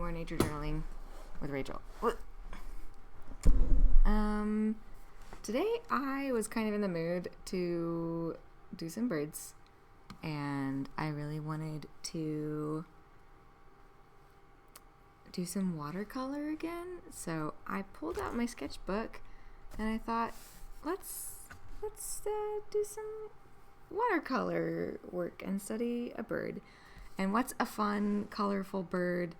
more nature journaling with Rachel. Today I was kind of in the mood to do some birds, and I really wanted to do some watercolor again. So I pulled out my sketchbook and I thought, let's do some watercolor work and study a bird. And what's a fun, colorful bird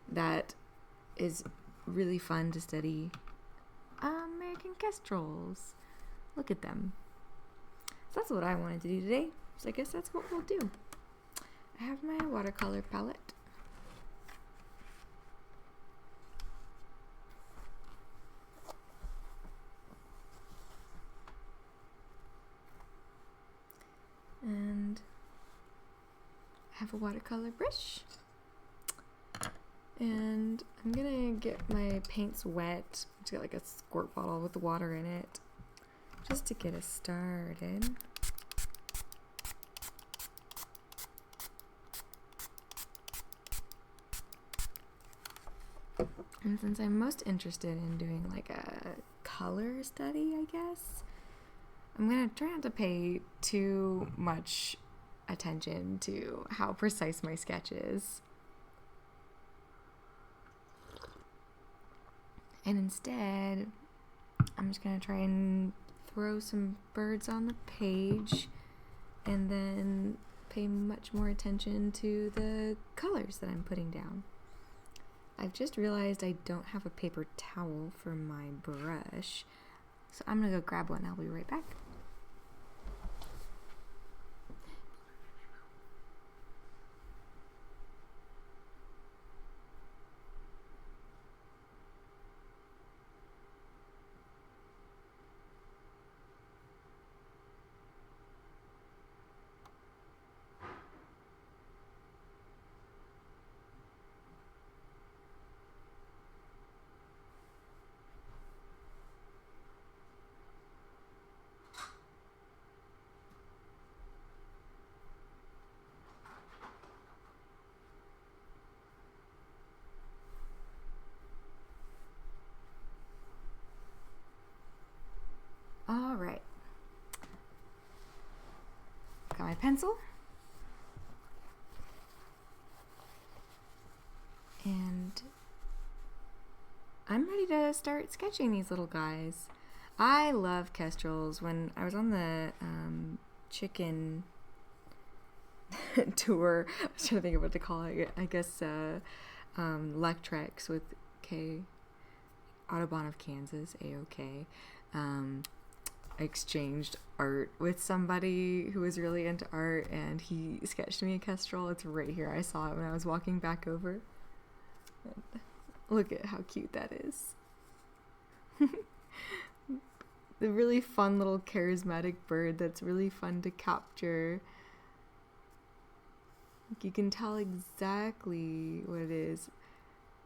that is really fun to study? American Kestrels. Look at them. So that's what I wanted to do today. So I guess that's what we'll do. I have my watercolor palette. And I have a watercolor brush. And I'm gonna get my paints wet. Just got like a squirt bottle with the water in it, just to get us started. And since I'm most interested in doing like a color study, I guess, I'm gonna try not to pay too much attention to how precise my sketch is. And instead, I'm just going to try and throw some birds on the page and then pay much more attention to the colors that I'm putting down. I've just realized I don't have a paper towel for my brush, so I'm going to go grab one. I'll be right back. All right. Got my pencil. And I'm ready to start sketching these little guys. I love kestrels. When I was on the chicken tour, I was trying to think of what to call it. I guess Lectrex with K, Audubon of Kansas, A-OK. I exchanged art with somebody who was really into art, and he sketched me a kestrel. It's right here. I saw it when I was walking back over. Look at how cute that is. The really fun little charismatic bird that's really fun to capture. You can tell exactly what it is.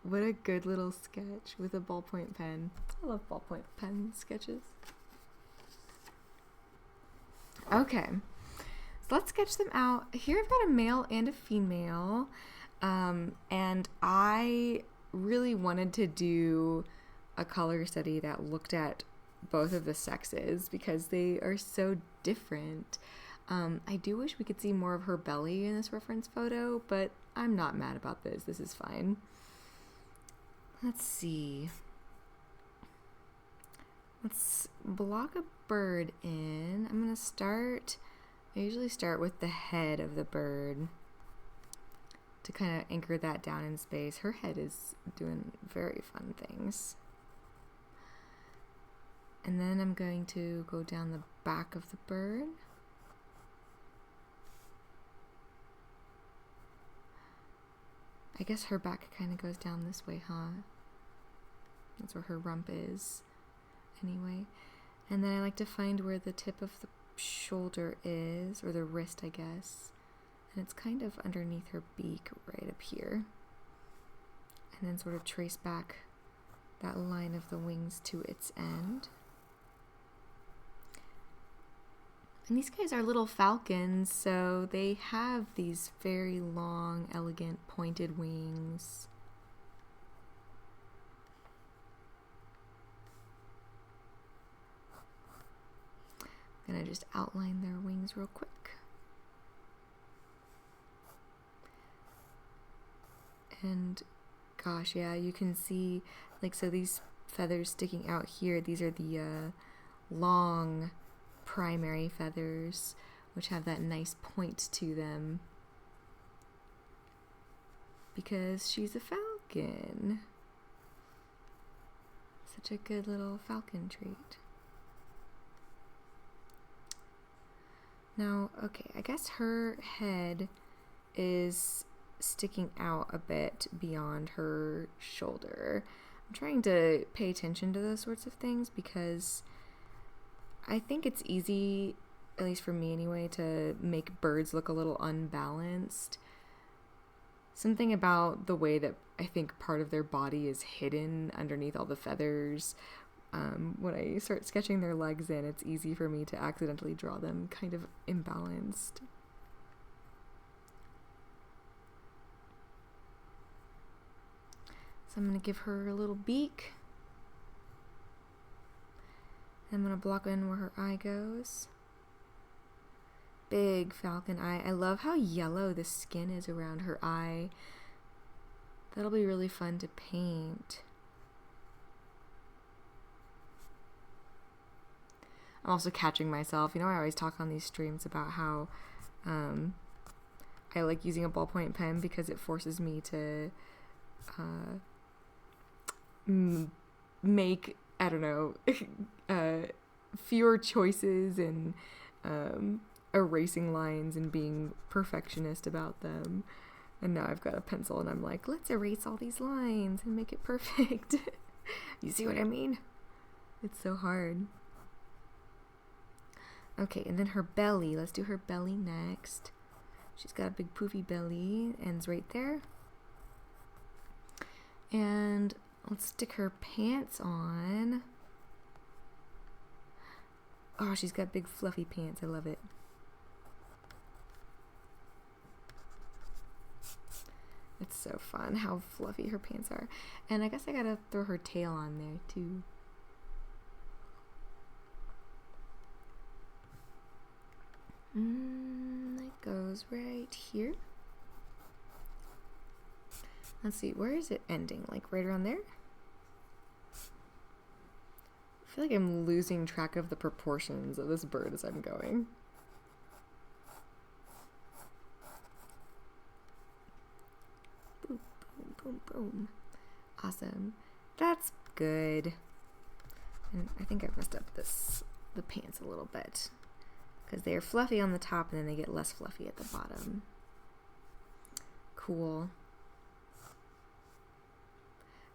What a good little sketch with a ballpoint pen. I love ballpoint pen sketches. Okay, so let's sketch them out. Here I've got a male and a female, and I really wanted to do a color study that looked at both of the sexes because they are so different. I do wish we could see more of her belly in this reference photo, but I'm not mad about this. This is fine. Let's see. Let's block a bird in. I'm going to start, I usually start with the head of the bird to kind of anchor that down in space. Her head is doing very fun things. And then I'm going to go down the back of the bird. I guess her back kind of goes down this way, huh? That's where her rump is. Anyway, and then I like to find where the tip of the shoulder is, or the wrist, I guess, and it's kind of underneath her beak right up here, and then sort of trace back that line of the wings to its end. And these guys are little falcons, so they have these very long, elegant, pointed wings. gonna just outline their wings real quick. And gosh, yeah, you can see, like, so these feathers sticking out here, these are the long primary feathers, which have that nice point to them, because she's a falcon. Such a good little falcon trait. Now, okay, I guess her head is sticking out a bit beyond her shoulder. I'm trying to pay attention to those sorts of things because I think it's easy, at least for me anyway, to make birds look a little unbalanced. Something about the way that I think part of their body is hidden underneath all the feathers. When I start sketching their legs in, it's easy for me to accidentally draw them kind of imbalanced. So I'm going to give her a little beak. I'm going to block in where her eye goes. Big falcon eye. I love how yellow the skin is around her eye. That'll be really fun to paint. I'm also catching myself. You know, I always talk on these streams about how I like using a ballpoint pen because it forces me to make, I don't know, fewer choices and erasing lines and being perfectionist about them. And now I've got a pencil and I'm like, let's erase all these lines and make it perfect. You see what I mean? It's so hard. Okay, and then her belly. Let's do her belly next. She's got a big poofy belly, ends right there. And let's stick her pants on. Oh, she's got big fluffy pants. I love it. It's so fun how fluffy her pants are. And I guess I gotta throw her tail on there too. That goes right here. Let's see, where is it ending? Like right around there? I feel like I'm losing track of the proportions of this bird as I'm going. Boom, boom, boom, boom. Awesome. That's good. And I think I messed up the pants a little bit, because they are fluffy on the top and then they get less fluffy at the bottom. Cool.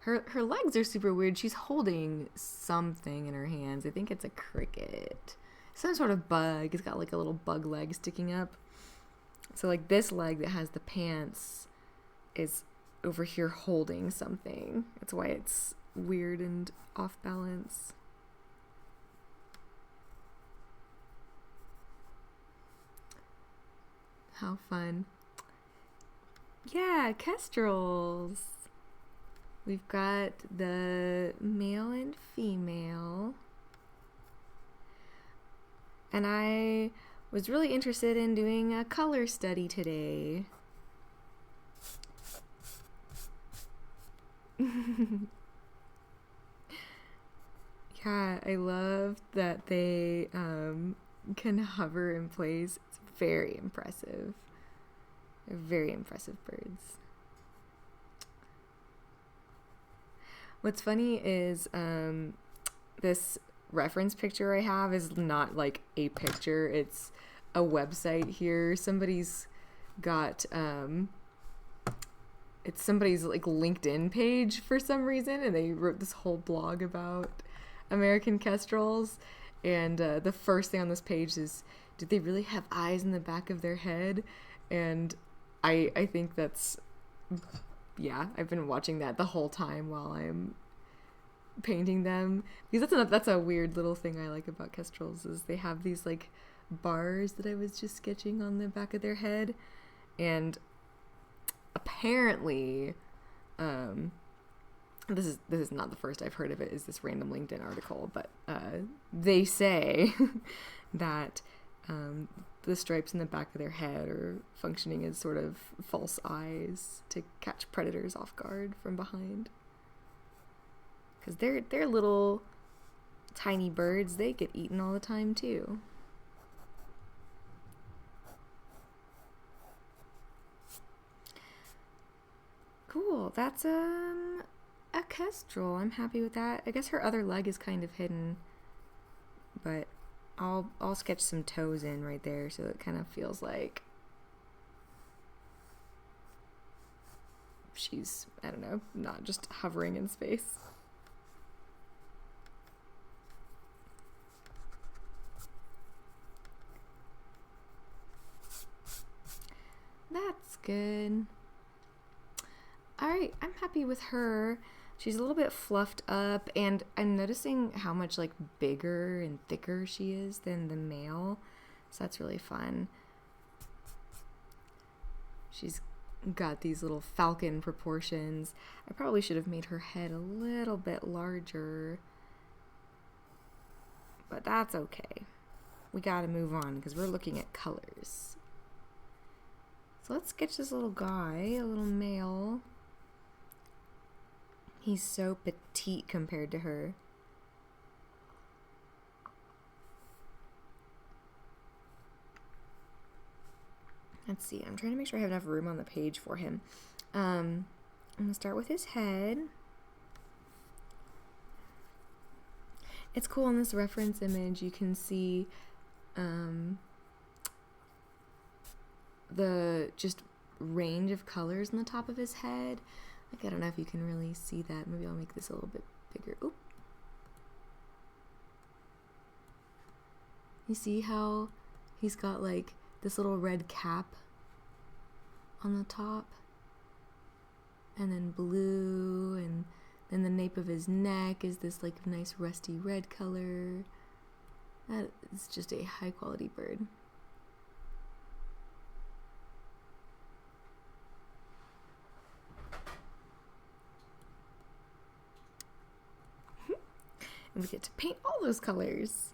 Her legs are super weird. She's holding something in her hands. I think it's a cricket. Some sort of bug. It's got like a little bug leg sticking up. So like this leg that has the pants is over here holding something. That's why it's weird and off balance. How fun. Yeah, kestrels. We've got the male and female. And I was really interested in doing a color study today. Yeah, I love that they can hover in place. It's very impressive. They're very impressive birds. What's funny is this reference picture I have is not like a picture. It's a website here. Somebody's got it's somebody's like LinkedIn page for some reason, and they wrote this whole blog about American Kestrels. And the first thing on this page is, did they really have eyes in the back of their head? And I think that's, yeah, I've been watching that the whole time while I'm painting them, because that's a weird little thing I like about kestrels, is they have these like bars that I was just sketching on the back of their head, and apparently this is not the first I've heard of it, is this random LinkedIn article, but they say that the stripes in the back of their head are functioning as sort of false eyes to catch predators off guard from behind. Because they're little tiny birds, they get eaten all the time too. Cool, that's a kestrel. I'm happy with that. I guess her other leg is kind of hidden, but I'll sketch some toes in right there so it kind of feels like she's, I don't know, not just hovering in space. That's good. Alright, I'm happy with her. She's a little bit fluffed up, and I'm noticing how much like bigger and thicker she is than the male, so that's really fun. She's got these little falcon proportions. I probably should have made her head a little bit larger, but that's okay. We gotta move on because we're looking at colors. So let's sketch this little guy, a little male. He's so petite compared to her. Let's see, I'm trying to make sure I have enough room on the page for him. I'm gonna start with his head. It's cool in this reference image, you can see the just range of colors on the top of his head. Like, I don't know if you can really see that. Maybe I'll make this a little bit bigger. Oop. You see how he's got like this little red cap on the top? And then blue, and then the nape of his neck is this like nice rusty red color. That is just a high quality bird. And we get to paint all those colors.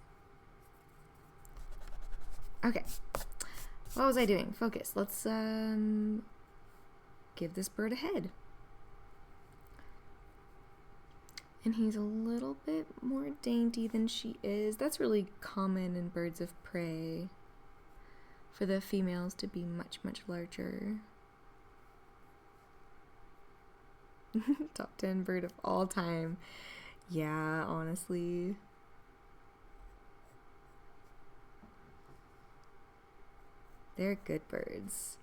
Okay. What was I doing? Focus. Let's give this bird a head. And he's a little bit more dainty than she is. That's really common in birds of prey, for the females to be much, much larger. Top 10 bird of all time. Yeah, honestly. They're good birds.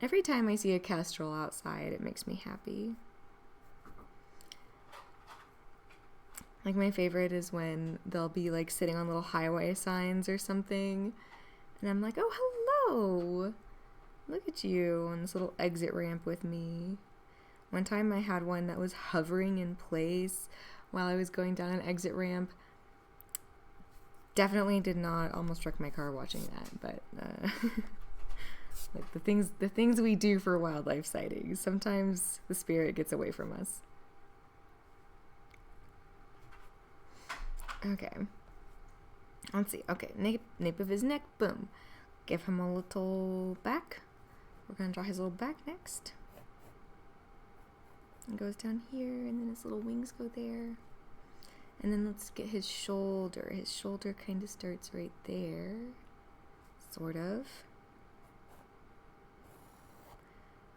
Every time I see a kestrel outside, it makes me happy. Like, my favorite is when they'll be like sitting on little highway signs or something, and I'm like, oh, hello! Look at you on this little exit ramp with me. One time I had one that was hovering in place while I was going down an exit ramp. Definitely did not almost wreck my car watching that, but like the things we do for wildlife sightings, sometimes the spirit gets away from us. Okay. Let's see. Okay, nape of his neck, boom. Give him a little back. We're gonna draw his little back next. It goes down here, and then his little wings go there. And then let's get his shoulder. His shoulder kind of starts right there, sort of.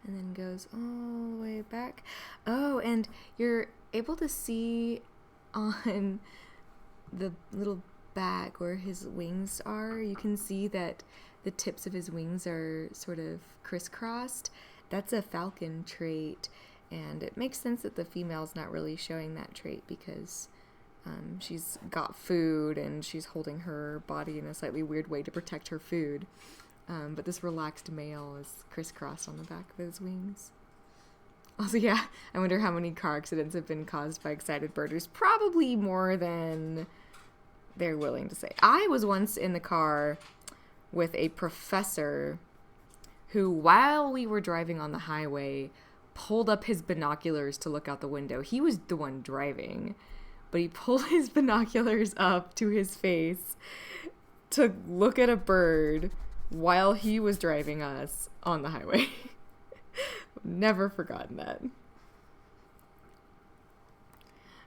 And then goes all the way back. Oh, and you're able to see on the little back where his wings are, you can see that the tips of his wings are sort of crisscrossed. That's a falcon trait. And it makes sense that the female's not really showing that trait because she's got food and she's holding her body in a slightly weird way to protect her food. But this relaxed male is crisscrossed on the back of his wings. Also, yeah, I wonder how many car accidents have been caused by excited birders. Probably more than they're willing to say. I was once in the car with a professor who, while we were driving on the highway, pulled up his binoculars to look out the window. He was the one driving, but he pulled his binoculars up to his face to look at a bird while he was driving us on the highway. Never forgotten that.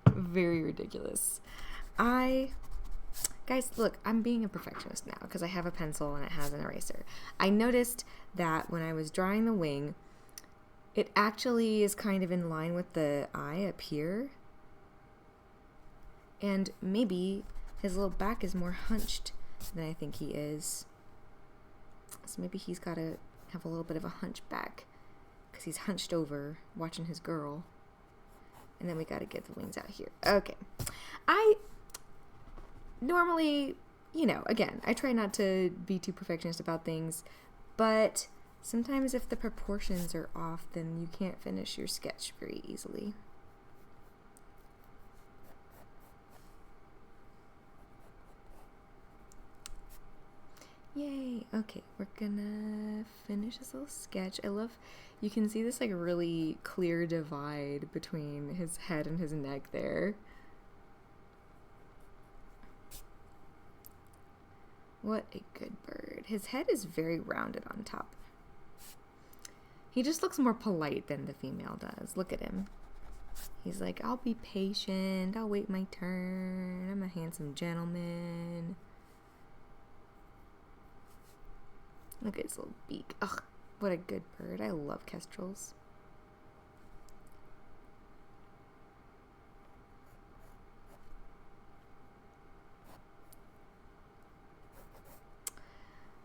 Very ridiculous. Guys, look, I'm being a perfectionist now because I have a pencil and it has an eraser. I noticed that when I was drawing the wing, it actually is kind of in line with the eye up here. And maybe his little back is more hunched than I think he is. So maybe he's got to have a little bit of a hunchback because he's hunched over watching his girl. And then we got to get the wings out here. Okay. I normally, again, I try not to be too perfectionist about things, but sometimes if the proportions are off, then you can't finish your sketch very easily. Yay. Okay, we're gonna finish this little sketch. You can see this like really clear divide between his head and his neck there. What a good bird. His head is very rounded on top. He just looks more polite than the female does. Look at him. He's like, I'll be patient. I'll wait my turn. I'm a handsome gentleman. Look at his little beak. Ugh, what a good bird. I love kestrels.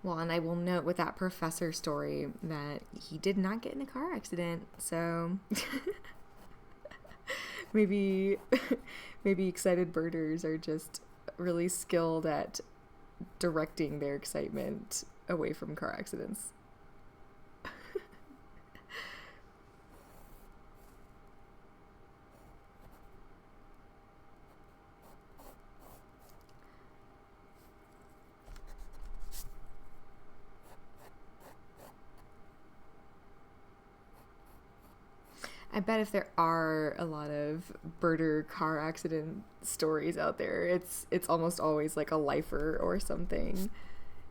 Well, and I will note with that professor story that he did not get in a car accident, so maybe excited birders are just really skilled at directing their excitement away from car accidents. I bet if there are a lot of birder car accident stories out there, it's almost always like a lifer or something.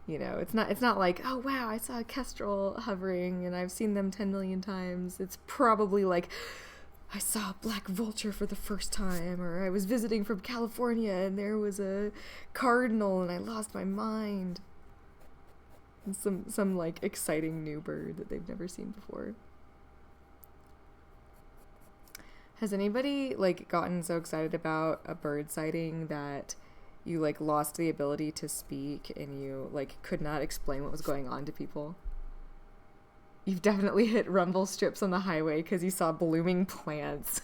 It's not like, oh wow, I saw a kestrel hovering and I've seen them 10 million times. It's probably like, I saw a black vulture for the first time, or I was visiting from California and there was a cardinal and I lost my mind. And some like exciting new bird that they've never seen before. Has anybody like gotten so excited about a bird sighting that you like lost the ability to speak and you like could not explain what was going on to people? You've definitely hit rumble strips on the highway because you saw blooming plants.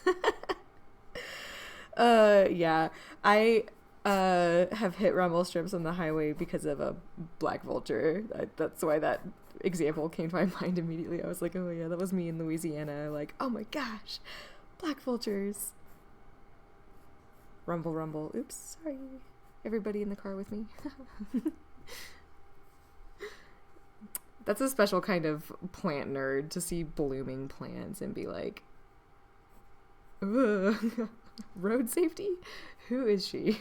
Yeah, I have hit rumble strips on the highway because of a black vulture. That's why that example came to my mind immediately. I was like, oh yeah, that was me in Louisiana. Like, oh my gosh, black vultures. Rumble, rumble. Oops, sorry. Everybody in the car with me. That's a special kind of plant nerd to see blooming plants and be like, ugh, road safety? Who is she?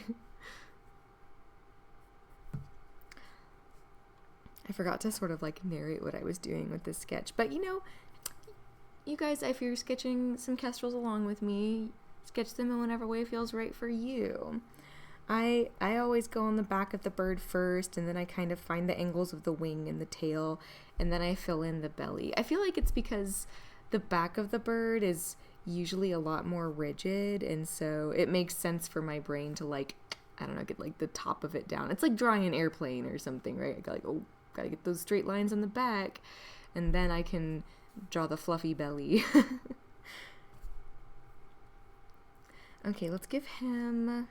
I forgot to sort of like narrate what I was doing with this sketch. But you guys, if you're sketching some kestrels along with me, sketch them in whatever way feels right for you. I always go on the back of the bird first, and then I kind of find the angles of the wing and the tail, and then I fill in the belly. I feel like it's because the back of the bird is usually a lot more rigid, and so it makes sense for my brain to like, I don't know, get like the top of it down. It's like drawing an airplane or something, right? I gotta get those straight lines on the back, and then I can draw the fluffy belly. Okay, let's give him...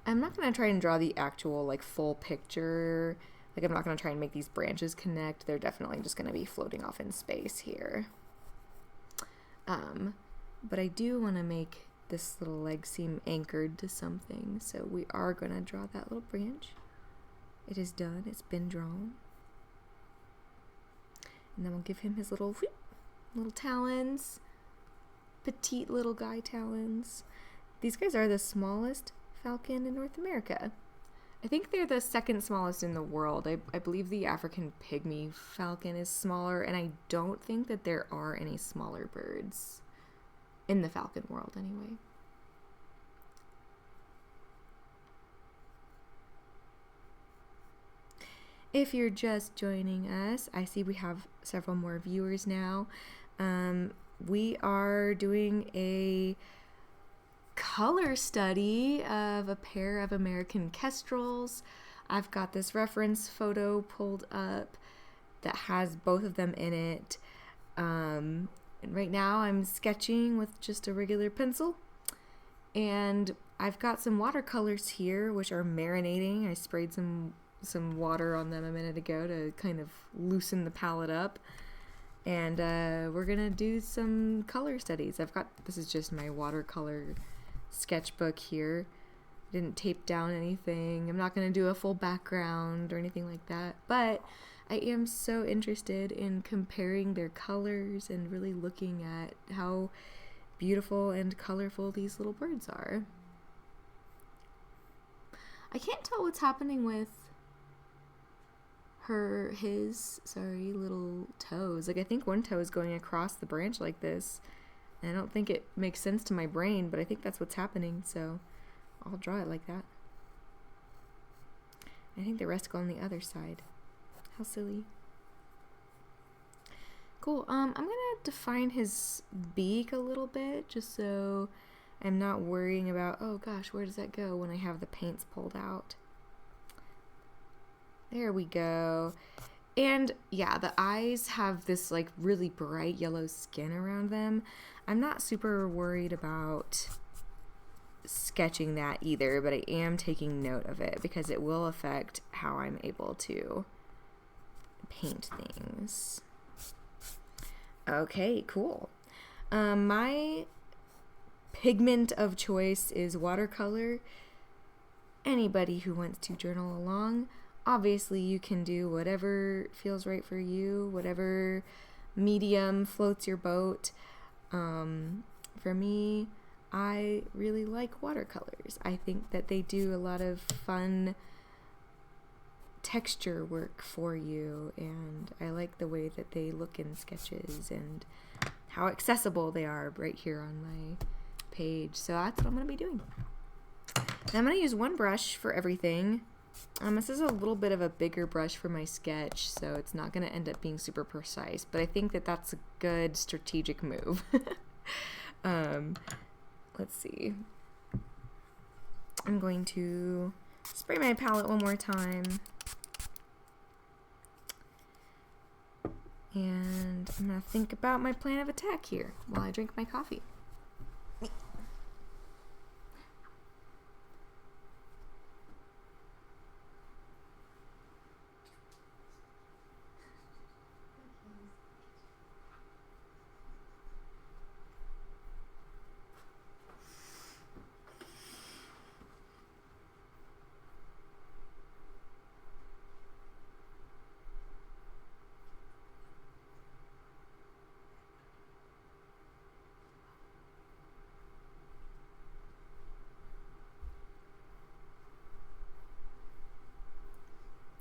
I'm not going to try and draw the actual, like, full picture. Like, I'm not going to try and make these branches connect. They're definitely just going to be floating off in space here. But I do want to make this little leg seem anchored to something. So we are going to draw that little branch. It is done. It's been drawn. And then we'll give him his little whoop, little talons, petite little guy talons. These guys are the smallest falcon in North America. I think they're the second smallest in the world. I believe the African pygmy falcon is smaller, and I don't think that there are any smaller birds in the falcon world anyway. If you're just joining us, I see we have several more viewers now. We are doing a color study of a pair of American Kestrels. I've got this reference photo pulled up that has both of them in it. And right now I'm sketching with just a regular pencil. And I've got some watercolors here, which are marinating. I sprayed some water on them a minute ago to kind of loosen the palette up. And we're gonna do some color studies. This is just my watercolor sketchbook here. Didn't tape down anything. I'm not gonna do a full background or anything like that, but I am so interested in comparing their colors and really looking at how beautiful and colorful these little birds are. I can't tell what's happening with his little toes. Like, I think one toe is going across the branch like this, and I don't think it makes sense to my brain, but I think that's what's happening, so I'll draw it like that. I think the rest go on the other side. How silly. Cool. I'm gonna define his beak a little bit, just so I'm not worrying about, oh gosh, where does that go when I have the paints pulled out. There we go. And yeah, the eyes have this like really bright yellow skin around them. I'm not super worried about sketching that either, but I am taking note of it because it will affect how I'm able to paint things. Okay, cool. My pigment of choice is watercolor. Anybody who wants to journal along, obviously you can do whatever feels right for you, whatever medium floats your boat. For me, I really like watercolors. I think that they do a lot of fun texture work for you, and I like the way that they look in sketches and how accessible they are right here on my page. So that's what I'm going to be doing. And I'm going to use one brush for everything. This is a little bit of a bigger brush for my sketch, so it's not going to end up being super precise, but I think that that's a good strategic move. Let's see. I'm going to spray my palette one more time. And I'm going to think about my plan of attack here while I drink my coffee.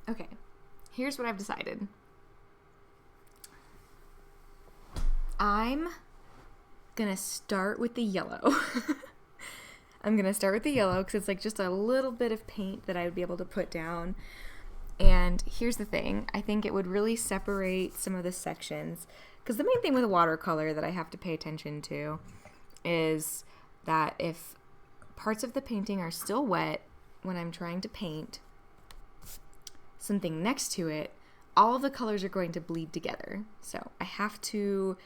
Okay, here's what I've decided. I'm gonna start with the yellow. I'm gonna start with the yellow because it's like just a little bit of paint that I would be able to put down. And here's the thing, I think it would really separate some of the sections, because the main thing with a watercolor that I have to pay attention to is that if parts of the painting are still wet when I'm trying to paint something next to it, all of the colors are going to bleed together. So I have to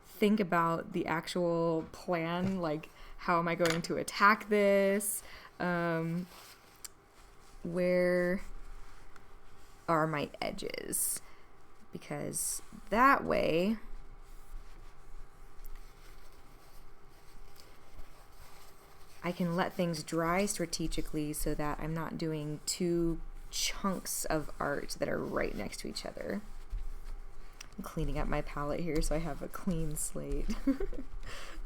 think about the actual plan, like how am I going to attack this? Where are my edges? Because that way I can let things dry strategically so that I'm not doing two chunks of art that are right next to each other. I'm cleaning up my palette here so I have a clean slate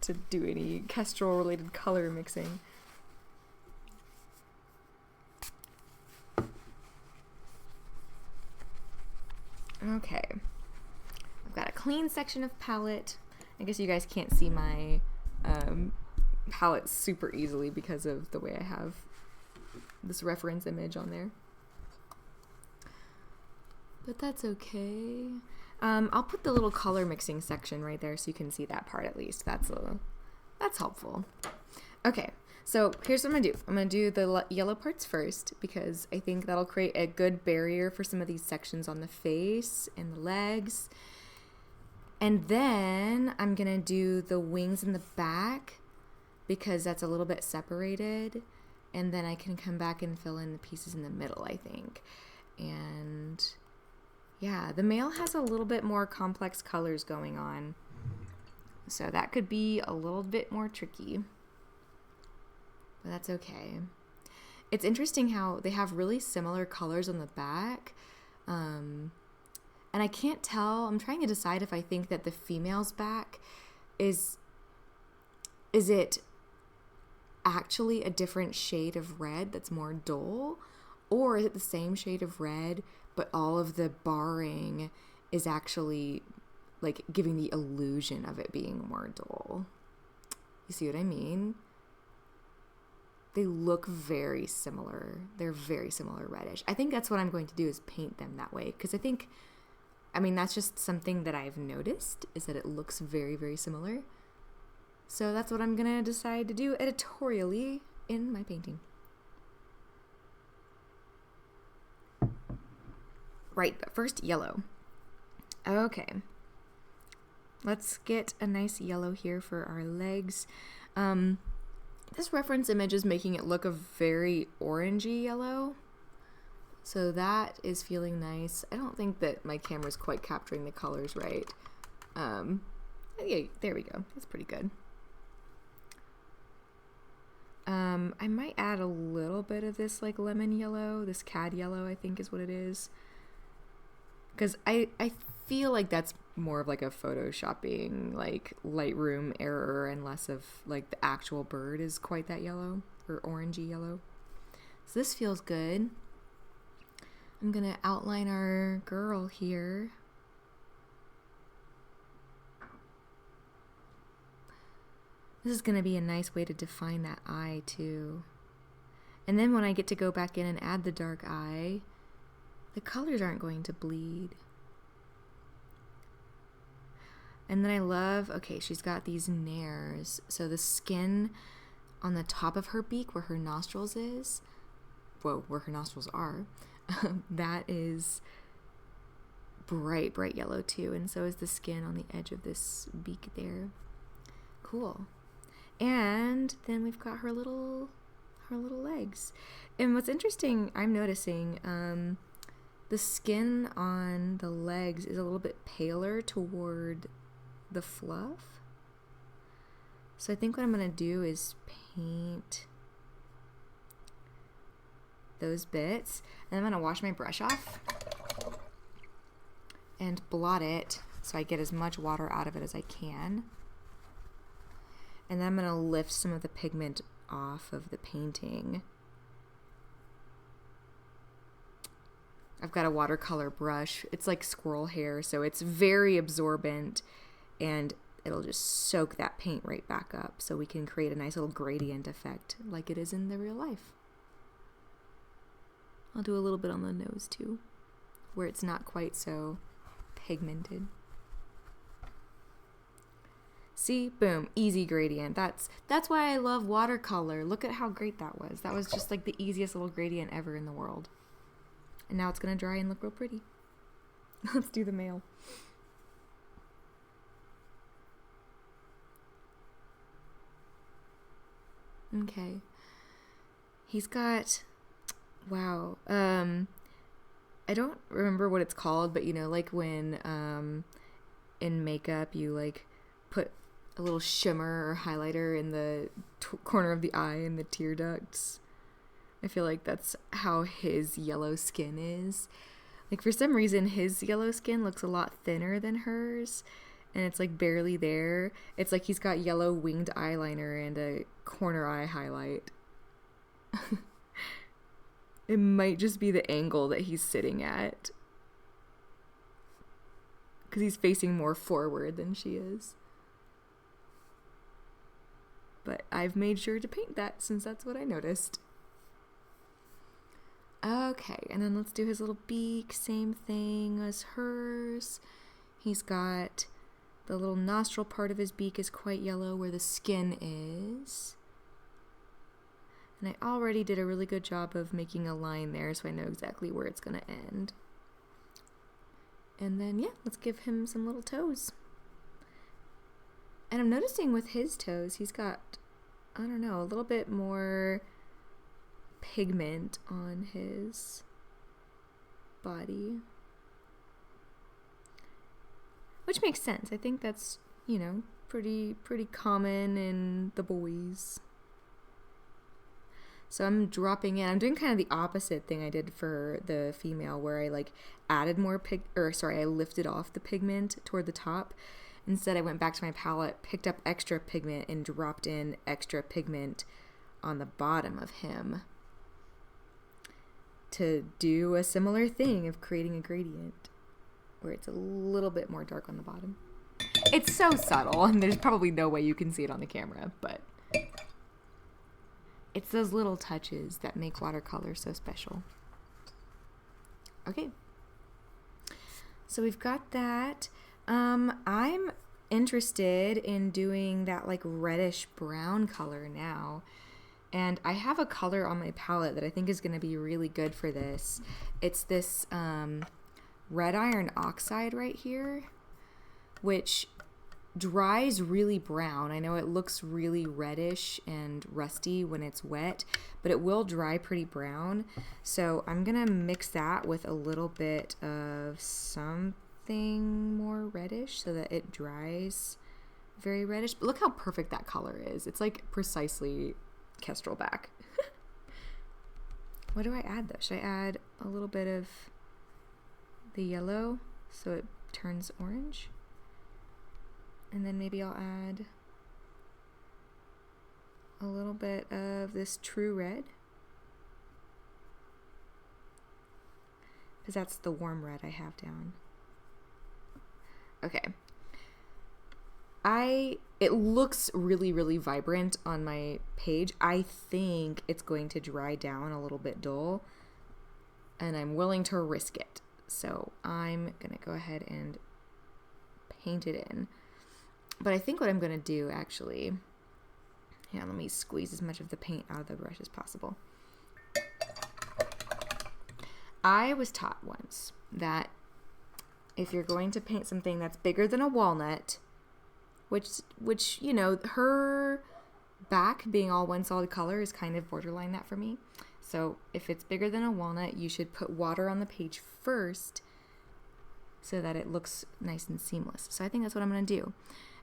to do any Kestrel related color mixing. Okay, I've got a clean section of palette. I guess you guys can't see my palette super easily because of the way I have this reference image on there. But that's okay. I'll put the little color mixing section right there so you can see that part at least. That's helpful. Okay, so here's what I'm gonna do. I'm gonna do the yellow parts first because I think that'll create a good barrier for some of these sections on the face and the legs. And then I'm gonna do the wings in the back because that's a little bit separated. And then I can come back and fill in the pieces in the middle, I think. And yeah, the male has a little bit more complex colors going on. So that could be a little bit more tricky. But that's okay. It's interesting how they have really similar colors on the back. And I can't tell. I'm trying to decide if I think that the female's back is it actually a different shade of red that's more dull? Or is it the same shade of red, but all of the barring is actually like giving the illusion of it being more dull? You see what I mean? They look very similar. They're very similar reddish. I think that's what I'm going to do is paint them that way. Because I mean, that's just something that I've noticed is that it looks very, very similar. So that's what I'm going to decide to do editorially in my painting. Right, but first yellow. Okay. Let's get a nice yellow here for our legs. This reference image is making it look a very orangey yellow. So that is feeling nice. I don't think that my camera's quite capturing the colors right. Yeah, there we go. That's pretty good. I might add a little bit of this like lemon yellow, this cad yellow I think is what it is. Because I feel like that's more of like a photoshopping, like Lightroom error and less of like the actual bird is quite that yellow or orangey yellow. So this feels good. I'm going to outline our girl here. This is going to be a nice way to define that eye too. And then when I get to go back in and add the dark eye, the colors aren't going to bleed. And then I love, okay, she's got these nares. So the skin on the top of her beak where her nostrils is, whoa, where her nostrils are, that is bright, bright yellow too. And so is the skin on the edge of this beak there. Cool. And then we've got her little legs. And what's interesting, I'm noticing, the skin on the legs is a little bit paler toward the fluff. So I think what I'm going to do is paint those bits. And I'm going to wash my brush off and blot it so I get as much water out of it as I can. And then I'm going to lift some of the pigment off of the painting. I've got a watercolor brush. It's like squirrel hair, so it's very absorbent, and it'll just soak that paint right back up so we can create a nice little gradient effect like it is in the real life. I'll do a little bit on the nose too, where it's not quite so pigmented. See, boom, easy gradient. That's why I love watercolor. Look at how great that was. That was just like the easiest little gradient ever in the world. And now it's gonna dry and look real pretty. Let's do the male. Okay. He's got, wow. I don't remember what it's called, but you know, like when in makeup you like put a little shimmer or highlighter in the corner of the eye and the tear ducts. I feel like that's how his yellow skin is. Like for some reason his yellow skin looks a lot thinner than hers, and it's like barely there. It's like he's got yellow winged eyeliner and a corner eye highlight. It might just be the angle that he's sitting at, because he's facing more forward than she is. But I've made sure to paint that since that's what I noticed. Okay, and then let's do his little beak. Same thing as hers. He's got the little nostril part of his beak is quite yellow where the skin is. And I already did a really good job of making a line there, so I know exactly where it's going to end. And then, yeah, let's give him some little toes. And I'm noticing with his toes, he's got, I don't know, a little bit more pigment on his body. Which makes sense. I think that's, you know, pretty common in the boys. So I'm dropping in. I'm doing kind of the opposite thing I did for the female, where I like added more I lifted off the pigment toward the top. Instead, I went back to my palette, picked up extra pigment, and dropped in extra pigment on the bottom of him to do a similar thing of creating a gradient where it's a little bit more dark on the bottom. It's so subtle, and there's probably no way you can see it on the camera, but it's those little touches that make watercolor so special. Okay. So we've got that. I'm interested in doing that like reddish brown color now. And I have a color on my palette that I think is going to be really good for this. It's this red iron oxide right here, which dries really brown. I know it looks really reddish and rusty when it's wet, but it will dry pretty brown. So I'm going to mix that with a little bit of something more reddish so that it dries very reddish. But look how perfect that color is. It's like precisely Kestrel back. What do I add though? Should I add a little bit of the yellow so it turns orange? And then maybe I'll add a little bit of this true red, because that's the warm red I have down. Okay. It looks really vibrant on my page. I think it's going to dry down a little bit dull, and I'm willing to risk it. So I'm going to go ahead and paint it in. But I think what I'm going to do actually, let me squeeze as much of the paint out of the brush as possible. I was taught once that if you're going to paint something that's bigger than a walnut, which you know, her back being all one solid color is kind of borderline that for me. So if it's bigger than a walnut, you should put water on the page first so that it looks nice and seamless. So I think that's what I'm going to do.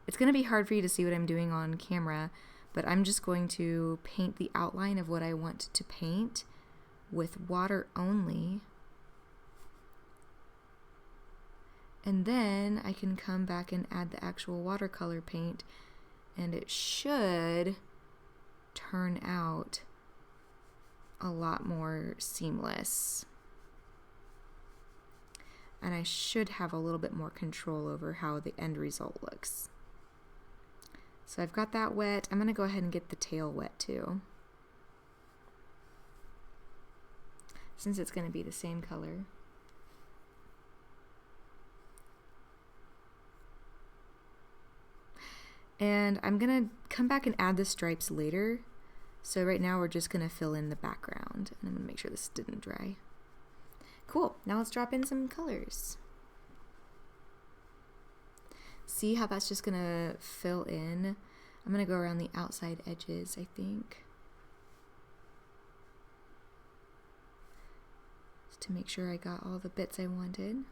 It's going to be hard for you to see what I'm doing on camera, but I'm just going to paint the outline of what I want to paint with water only. And then I can come back and add the actual watercolor paint, and it should turn out a lot more seamless. And I should have a little bit more control over how the end result looks. So I've got that wet. I'm going to go ahead and get the tail wet too, since it's going to be the same color. And I'm going to come back and add the stripes later. So right now we're just going to fill in the background. And I'm going to make sure this didn't dry. Cool. Now let's drop in some colors. See how that's just going to fill in? I'm going to go around the outside edges, I think, just to make sure I got all the bits I wanted.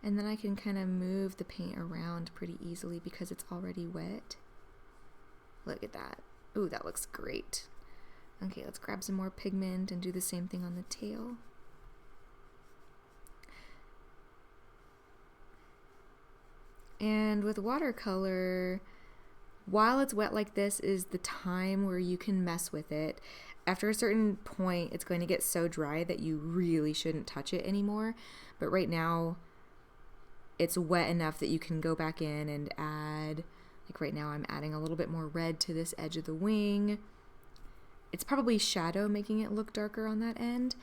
And then I can kind of move the paint around pretty easily because it's already wet. Look at that. Ooh, that looks great. Okay, let's grab some more pigment and do the same thing on the tail. And with watercolor, while it's wet like this is the time where you can mess with it. After a certain point, it's going to get so dry that you really shouldn't touch it anymore. But right now, it's wet enough that you can go back in and add, like right now I'm adding a little bit more red to this edge of the wing. It's probably shadow making it look darker on that end,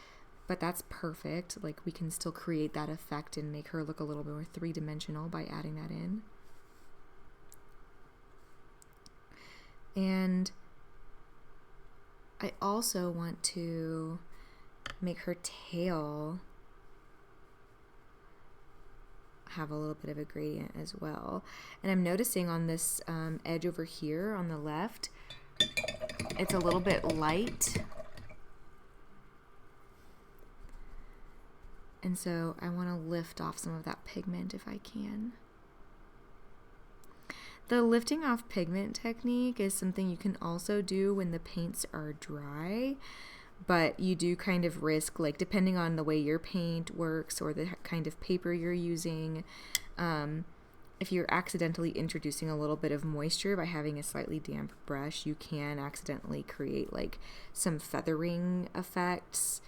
but that's perfect. Like we can still create that effect and make her look a little bit more three-dimensional by adding that in. And I also want to make her tail have a little bit of a gradient as well. And I'm noticing on this edge over here on the left, it's a little bit light. And so I want to lift off some of that pigment if I can. The lifting off pigment technique is something you can also do when the paints are dry, but you do kind of risk, like depending on the way your paint works or the kind of paper you're using, if you're accidentally introducing a little bit of moisture by having a slightly damp brush, you can accidentally create like some feathering effects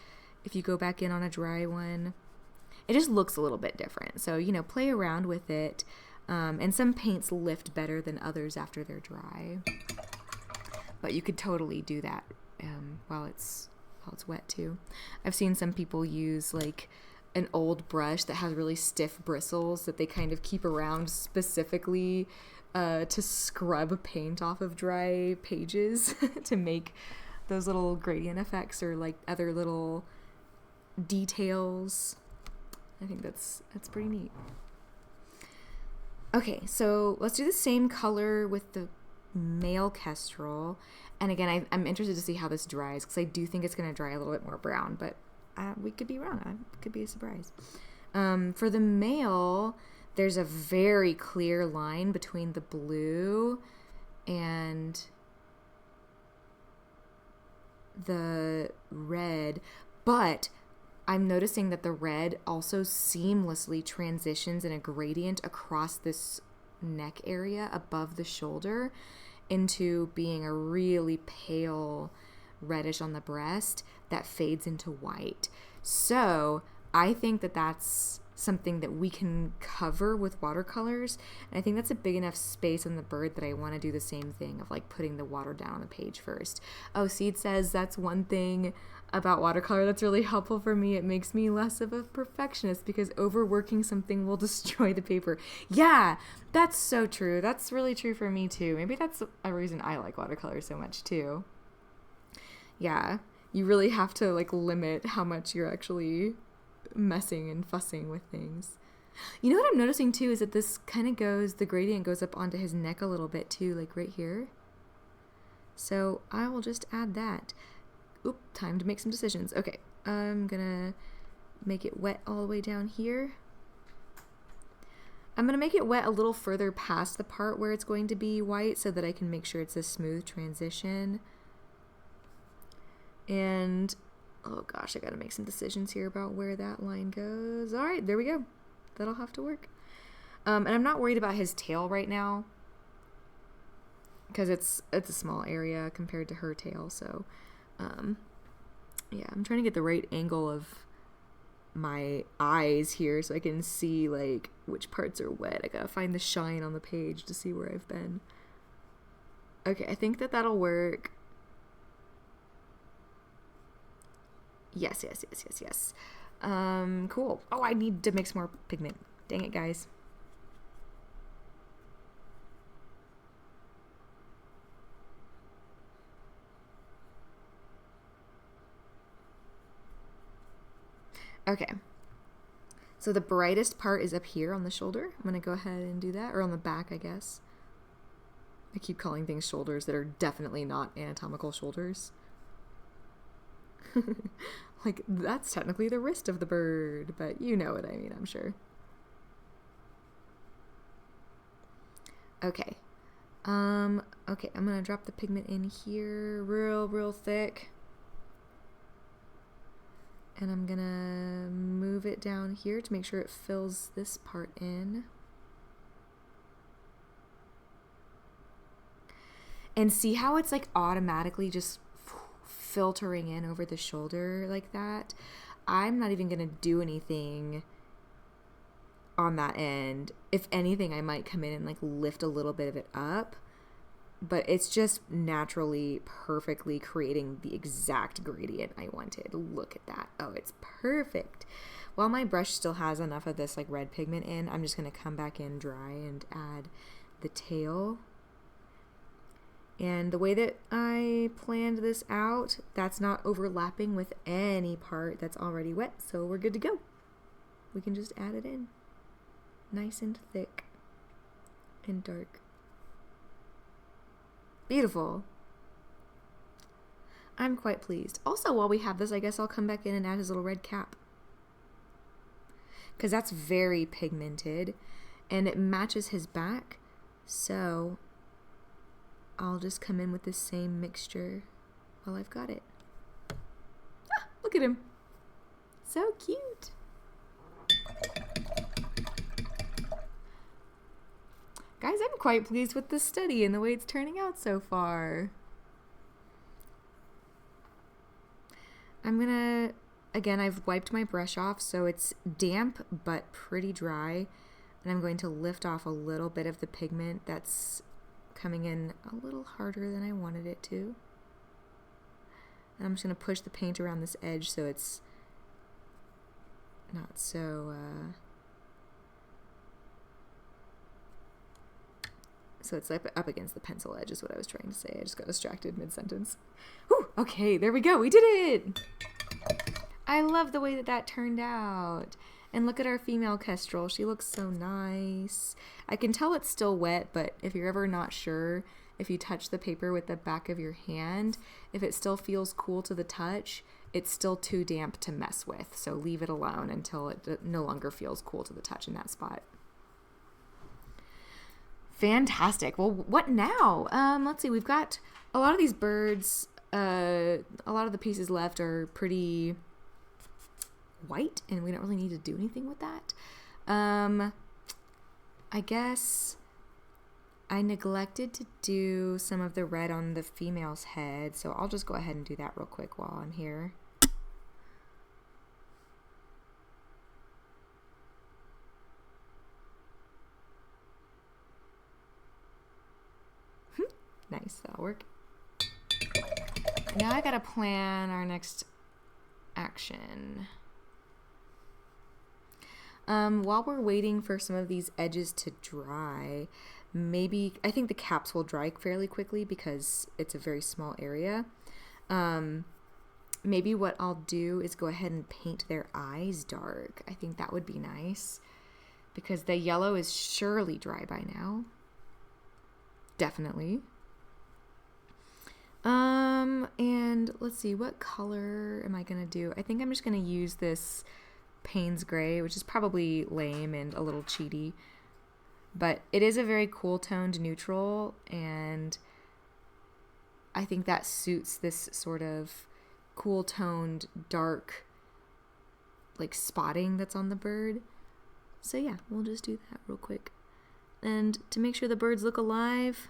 if you go back in on a dry one. It just looks a little bit different. So, you know, play around with it. And some paints lift better than others after they're dry. But you could totally do that while it's wet too. I've seen some people use like an old brush that has really stiff bristles that they kind of keep around specifically to scrub paint off of dry pages to make those little gradient effects or like other little details. I think that's pretty neat. Okay, so let's do the same color with the male kestrel. And again, I'm interested to see how this dries because I do think it's going to dry a little bit more brown, but we could be wrong. It could be a surprise. For the male, there's a very clear line between the blue and the red, but I'm noticing that the red also seamlessly transitions in a gradient across this neck area above the shoulder into being a really pale reddish on the breast that fades into white. So I think that that's something that we can cover with watercolors. And I think that's a big enough space on the bird that I want to do the same thing of like putting the water down on the page first. Oh, Seed says that's one thing about watercolor that's really helpful for me. It makes me less of a perfectionist because overworking something will destroy the paper. Yeah, that's so true. That's really true for me too. Maybe that's a reason I like watercolor so much too. Yeah, you really have to like limit how much you're actually messing and fussing with things. You know what I'm noticing too is that this kind of the gradient goes up onto his neck a little bit too, like right here. So I will just add that. Oop, time to make some decisions. Okay, I'm gonna make it wet all the way down here. I'm gonna make it wet a little further past the part where it's going to be white so that I can make sure it's a smooth transition. And oh gosh, I gotta make some decisions here about where that line goes. All right, there we go. That'll have to work. And I'm not worried about his tail right now because it's a small area compared to her tail. So, yeah, I'm trying to get the right angle of my eyes here so I can see like which parts are wet. I gotta find the shine on the page to see where I've been. Okay, I think that'll work. Yes. Cool. Oh, I need to mix more pigment. Dang it, guys. Okay. So the brightest part is up here on the shoulder. I'm going to go ahead and do that. Or on the back, I guess. I keep calling things shoulders that are definitely not anatomical shoulders. Like, that's technically the wrist of the bird, but you know what I mean, I'm sure. Okay. Okay, I'm gonna drop the pigment in here real thick. And I'm gonna move it down here to make sure it fills this part in. And see how it's like automatically just filtering in over the shoulder like that? I'm not even gonna do anything on that end. If anything, I might come in and like lift a little bit of it up, but it's just naturally perfectly creating the exact gradient I wanted. Look at that. Oh, it's perfect. While my brush still has enough of this like red pigment in, I'm just going to come back in dry and add the tail. And the way that I planned this out, that's not overlapping with any part that's already wet, so we're good to go. We can just add it in. Nice and thick and dark. Beautiful. I'm quite pleased. Also, while we have this, I guess I'll come back in and add his little red cap, because that's very pigmented and it matches his back. So I'll just come in with the same mixture while I've got it. Ah, look at him. So cute. Guys, I'm quite pleased with this study and the way it's turning out so far. I'm gonna, again, I've wiped my brush off, so it's damp but pretty dry. And I'm going to lift off a little bit of the pigment that's coming in a little harder than I wanted it to. And I'm just gonna push the paint around this edge so it's not so, so it's like up against the pencil edge is what I was trying to say. I just got distracted mid-sentence. Whew, okay, there we go. We did it! I love the way that that turned out. And look at our female kestrel. She looks so nice. I can tell it's still wet, but if you're ever not sure, if you touch the paper with the back of your hand, if it still feels cool to the touch, it's still too damp to mess with. So leave it alone until it no longer feels cool to the touch in that spot. Fantastic. Well, what now? Let's see. We've got a lot of these birds. A lot of the pieces left are pretty white, and we don't really need to do anything with that. I guess I neglected to do some of the red on the female's head, so I'll just go ahead and do that real quick while I'm here. Nice, that'll work. Now I gotta plan our next action. While we're waiting for some of these edges to dry, maybe, I think the caps will dry fairly quickly because it's a very small area. Maybe what I'll do is go ahead and paint their eyes dark. I think that would be nice because the yellow is surely dry by now. Definitely. And let's see, what color am I gonna do? I think I'm just gonna use this Payne's Gray, which is probably lame and a little cheaty, but it is a very cool toned neutral, and I think that suits this sort of cool toned dark like spotting that's on the bird. So yeah, we'll just do that real quick. And to make sure the birds look alive,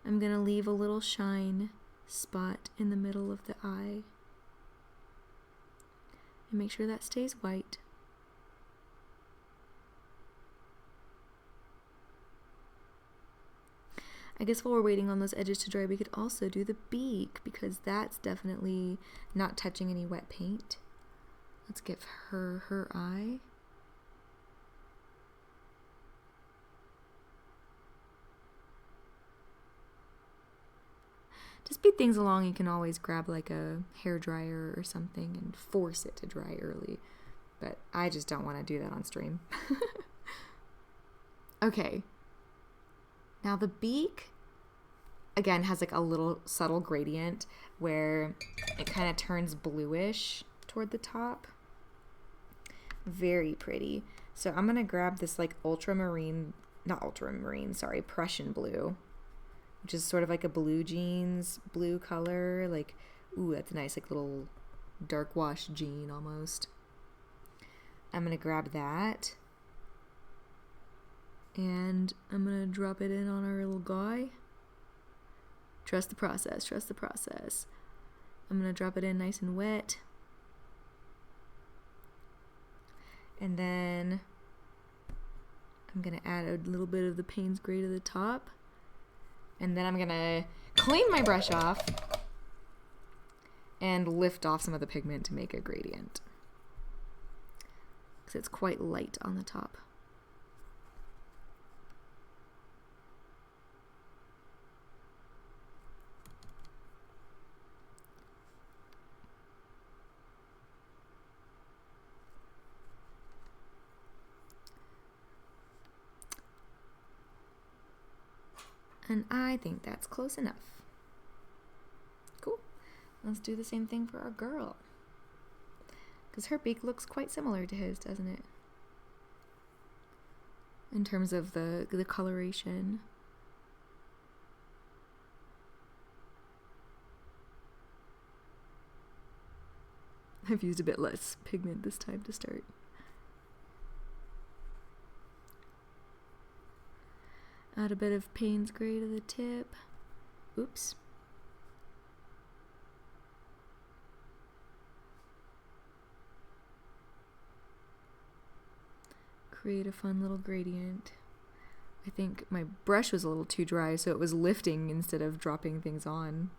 I'm gonna leave a little shine spot in the middle of the eye. And make sure that stays white. I guess while we're waiting on those edges to dry, we could also do the beak, because that's definitely not touching any wet paint. Let's give her eye. To speed things along, you can always grab like a hair dryer or something and force it to dry early. But I just don't want to do that on stream. Okay. Now the beak, again, has like a little subtle gradient where it kind of turns bluish toward the top. Very pretty. So I'm going to grab this like Prussian blue, which is sort of like a blue jeans blue color. Like, ooh, that's a nice like little dark wash jean almost. I'm going to grab that. And I'm going to drop it in on our little guy. Trust the process, trust the process. I'm going to drop it in nice and wet. And then I'm going to add a little bit of the Payne's Gray to the top. And then I'm going to clean my brush off and lift off some of the pigment to make a gradient. Because it's quite light on the top. And I think that's close enough. Cool. Let's do the same thing for our girl. Because her beak looks quite similar to his, doesn't it? In terms of the coloration. I've used a bit less pigment this time to start. Add a bit of Payne's Gray to the tip. Oops. Create a fun little gradient. I think my brush was a little too dry, so it was lifting instead of dropping things on.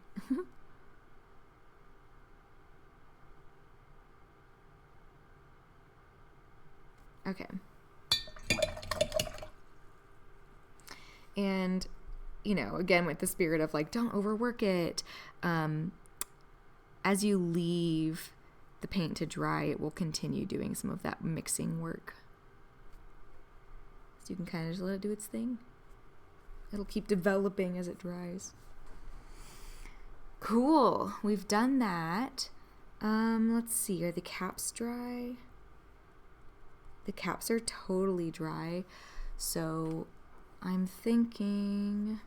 Okay. And, you know, again, with the spirit of like, don't overwork it. As you leave the paint to dry, it will continue doing some of that mixing work. So you can kind of just let it do its thing. It'll keep developing as it dries. Cool. We've done that. Let's see. Are the caps dry? The caps are totally dry. So I'm thinking...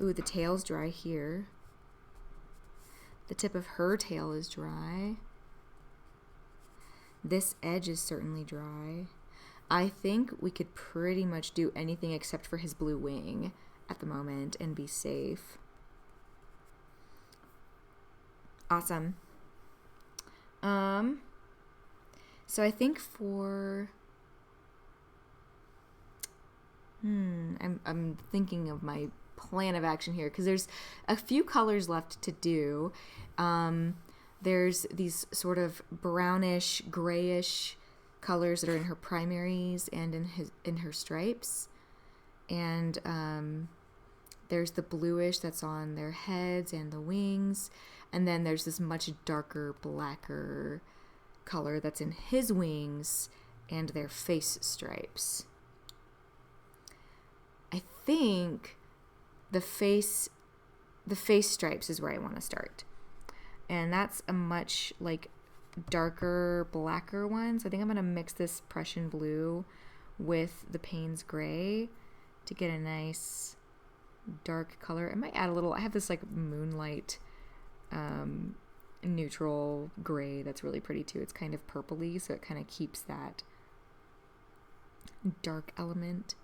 Ooh, the tail's dry here. The tip of her tail is dry. This edge is certainly dry. I think we could pretty much do anything except for his blue wing at the moment and be safe. Awesome. So I think for... I'm thinking of my plan of action here because there's a few colors left to do. There's these sort of brownish, grayish colors that are in her primaries and in her stripes, and there's the bluish that's on their heads and the wings, and then there's this much darker, blacker color that's in his wings and their face stripes. I think the face stripes is where I want to start, and that's a much like darker, blacker one. So I think I'm going to mix this Prussian blue with the Payne's Gray to get a nice dark color. I might add a little, I have this like moonlight neutral gray that's really pretty too. It's kind of purpley, so it kind of keeps that dark element.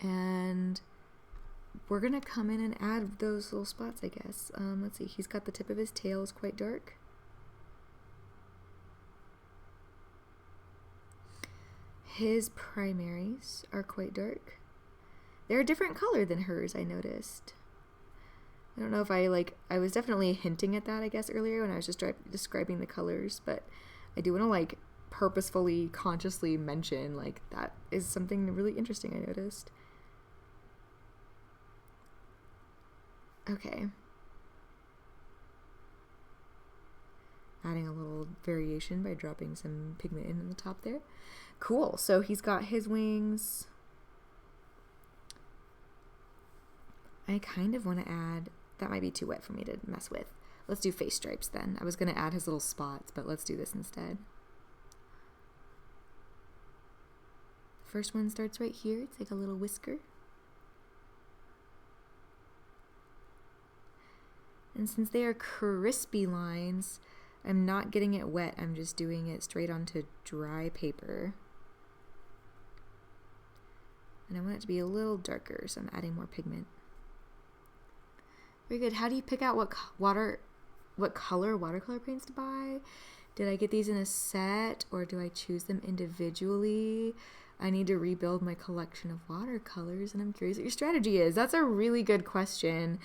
And we're going to come in and add those little spots, I guess. Let's see, he's got the tip of his tail is quite dark. His primaries are quite dark. They're a different color than hers, I noticed. I don't know if I was definitely hinting at that, I guess, earlier when I was just describing the colors, but I do want to, like, purposefully, consciously mention, like, that is something really interesting I noticed. Okay. Adding a little variation by dropping some pigment in the top there. Cool. So he's got his wings. I kind of want to add... That might be too wet for me to mess with. Let's do face stripes then. I was going to add his little spots, but let's do this instead. First one starts right here. It's like a little whisker. And since they are crispy lines, I'm not getting it wet. I'm just doing it straight onto dry paper. And I want it to be a little darker, so I'm adding more pigment. Very good. How do you pick out what color watercolor paints to buy? Did I get these in a set, or do I choose them individually? I need to rebuild my collection of watercolors, and I'm curious what your strategy is. That's a really good question.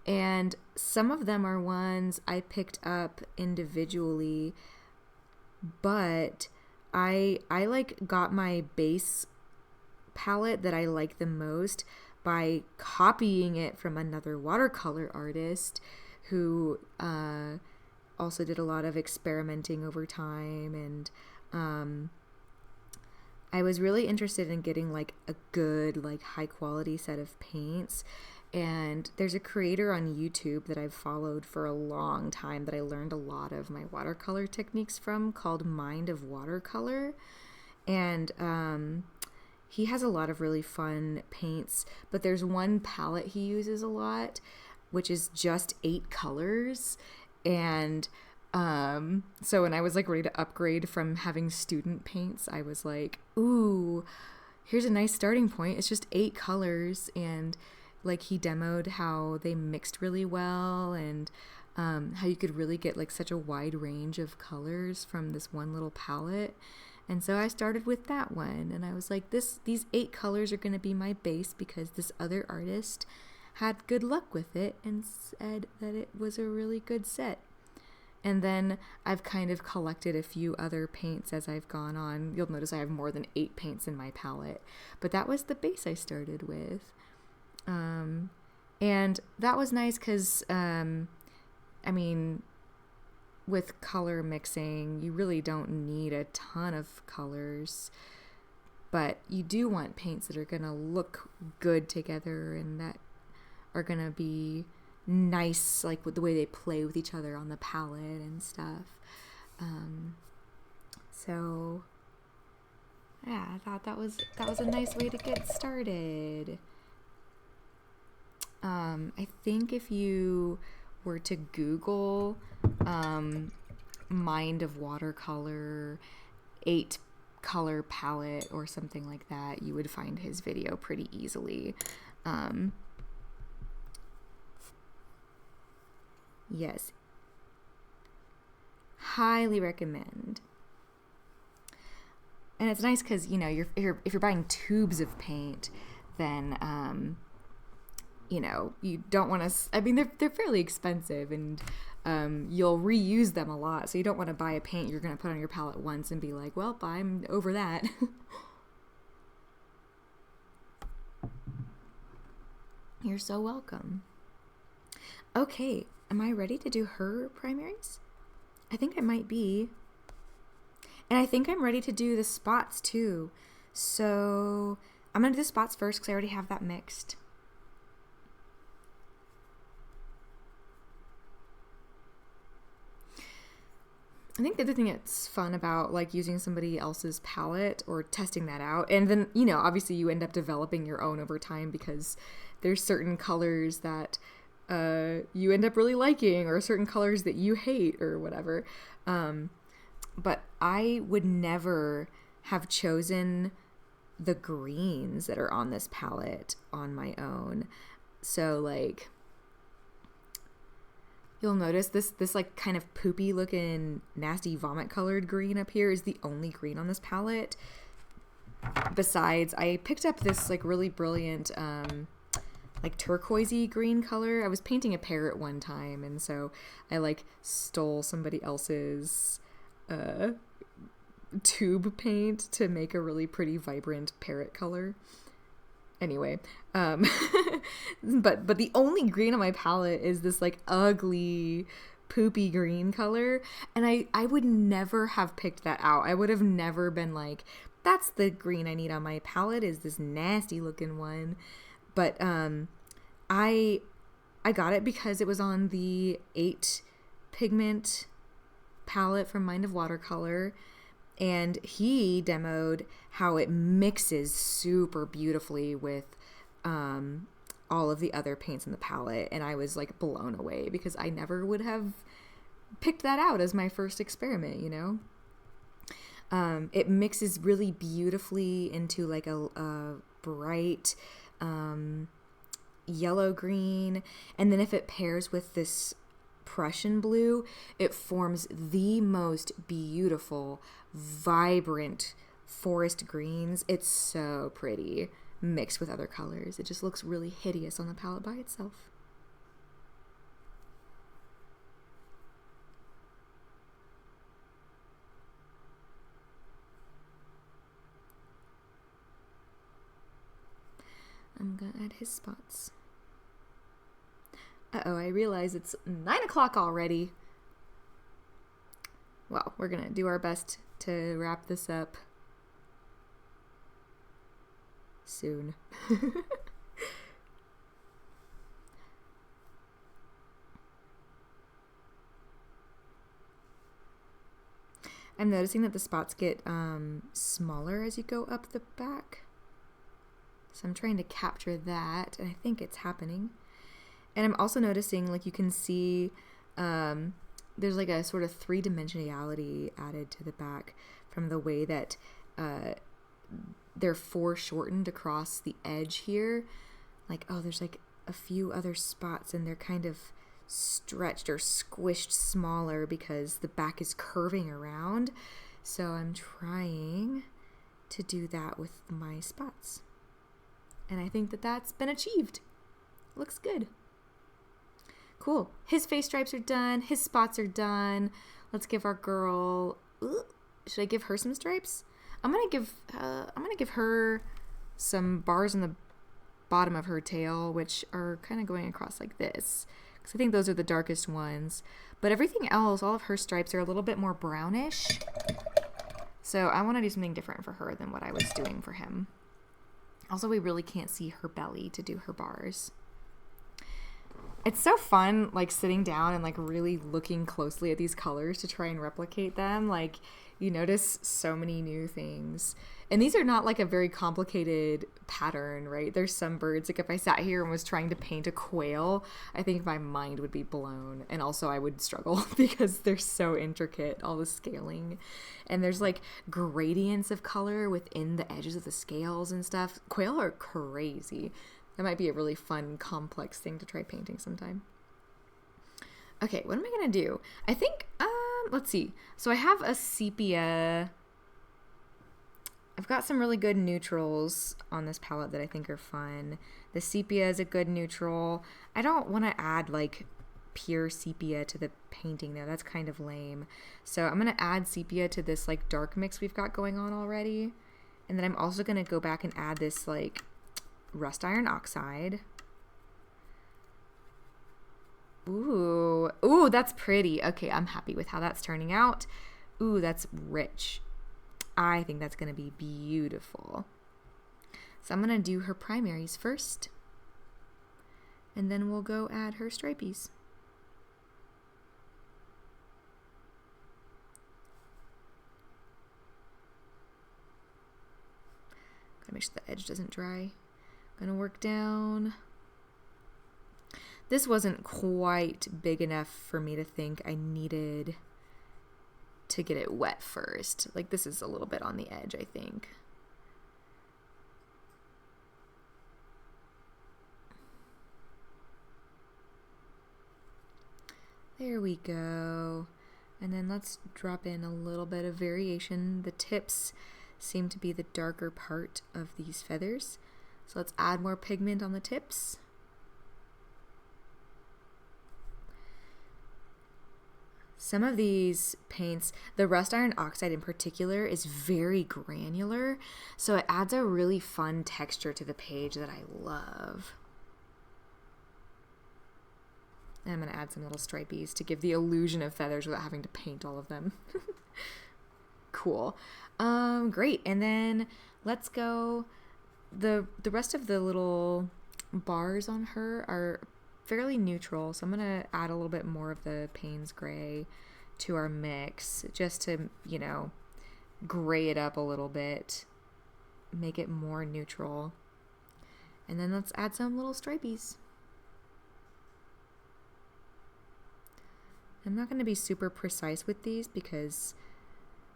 And some of them are ones I picked up individually, but I like got my base palette that I like the most by copying it from another watercolor artist who also did a lot of experimenting over time. And I was really interested in getting like a good, like high quality set of paints. And there's a creator on YouTube that I've followed for a long time that I learned a lot of my watercolor techniques from, called Mind of Watercolor. And he has a lot of really fun paints, but there's one palette he uses a lot, which is just 8 colors. And so when I was like ready to upgrade from having student paints, I was like, ooh, here's a nice starting point. It's just 8 colors. And like he demoed how they mixed really well, and how you could really get like such a wide range of colors from this one little palette. And so I started with that one, and I was like, these 8 colors are going to be my base because this other artist had good luck with it and said that it was a really good set. And then I've kind of collected a few other paints as I've gone on. You'll notice I have more than 8 paints in my palette, but that was the base I started with. And that was nice because, I mean, with color mixing, you really don't need a ton of colors, but you do want paints that are going to look good together and that are going to be nice, like with the way they play with each other on the palette and stuff. So yeah, I thought that was a nice way to get started. I think if you were to Google Mind of Watercolor 8 color palette or something like that, you would find his video pretty easily. Yes, highly recommend. And it's nice because, you know, if you're buying tubes of paint, then you know, you don't want to, I mean, they're fairly expensive, and you'll reuse them a lot. So you don't want to buy a paint you're going to put on your palette once and be like, well, I'm over that. You're so welcome. Okay, am I ready to do her primaries? I think I might be. And I think I'm ready to do the spots too. So I'm going to do the spots first because I already have that mixed. I think the other thing that's fun about like using somebody else's palette or testing that out, and then, you know, obviously you end up developing your own over time because there's certain colors that you end up really liking, or certain colors that you hate or whatever. But I would never have chosen the greens that are on this palette on my own. So like, you'll notice this like kind of poopy looking nasty vomit colored green up here is the only green on this palette. Besides, I picked up this like really brilliant like turquoisey green color. I was painting a parrot one time, and so I like stole somebody else's tube paint to make a really pretty vibrant parrot color. Anyway, but the only green on my palette is this like ugly poopy green color, and I would never have picked that out. I would have never been like, that's the green I need on my palette, is this nasty looking one. But I got it because it was on the 8 pigment palette from Mind of Watercolor. And he demoed how it mixes super beautifully with all of the other paints in the palette, and I was like blown away because I never would have picked that out as my first experiment, you know? It mixes really beautifully into like a bright yellow green, and then if it pairs with this Prussian blue, it forms the most beautiful, vibrant forest greens. It's so pretty mixed with other colors. It just looks really hideous on the palette by itself. I'm gonna add his spots. Uh-oh, I realize it's 9 o'clock already. Well, we're gonna do our best to wrap this up soon. I'm noticing that the spots get smaller as you go up the back. So I'm trying to capture that, and I think it's happening. And I'm also noticing, like, you can see there's like a sort of three-dimensionality added to the back from the way that they're foreshortened across the edge here. Like, oh, there's like a few other spots, and they're kind of stretched or squished smaller because the back is curving around. So I'm trying to do that with my spots. And I think that that's been achieved. Looks good. Cool. His face stripes are done. His spots are done. Let's give our girl... should I give her some stripes? I'm gonna give her some bars on the bottom of her tail, which are kind of going across like this, because I think those are the darkest ones. But everything else, all of her stripes are a little bit more brownish. So I want to do something different for her than what I was doing for him. Also, we really can't see her belly to do her bars. It's so fun, like, sitting down and, like, really looking closely at these colors to try and replicate them. Like, you notice so many new things. And these are not, like, a very complicated pattern, right? There's some birds, like, if I sat here and was trying to paint a quail, I think my mind would be blown. And also I would struggle because they're so intricate, all the scaling. And there's, like, gradients of color within the edges of the scales and stuff. Quail are crazy. That might be a really fun, complex thing to try painting sometime. Okay, what am I going to do? I think, let's see. So I have a sepia. I've got some really good neutrals on this palette that I think are fun. The sepia is a good neutral. I don't want to add, like, pure sepia to the painting, though. That's kind of lame. So I'm going to add sepia to this, like, dark mix we've got going on already. And then I'm also going to go back and add this, like, rust iron oxide. Ooh, that's pretty. Okay, I'm happy with how that's turning out. Ooh, that's rich. I think that's going to be beautiful. So I'm going to do her primaries first, and then we'll go add her stripies. Gotta make sure the edge doesn't dry. Gonna work down. This wasn't quite big enough for me to think I needed to get it wet first. Like, this is a little bit on the edge, I think. There we go. And then let's drop in a little bit of variation. The tips seem to be the darker part of these feathers. So let's add more pigment on the tips. Some of these paints, the rust iron oxide in particular, is very granular, so it adds a really fun texture to the page that I love. And I'm going to add some little stripies to give the illusion of feathers without having to paint all of them. Cool. Great. And then let's go... The rest of the little bars on her are fairly neutral, so I'm going to add a little bit more of the Payne's gray to our mix just to, you know, gray it up a little bit, make it more neutral. And then let's add some little stripies. I'm not going to be super precise with these because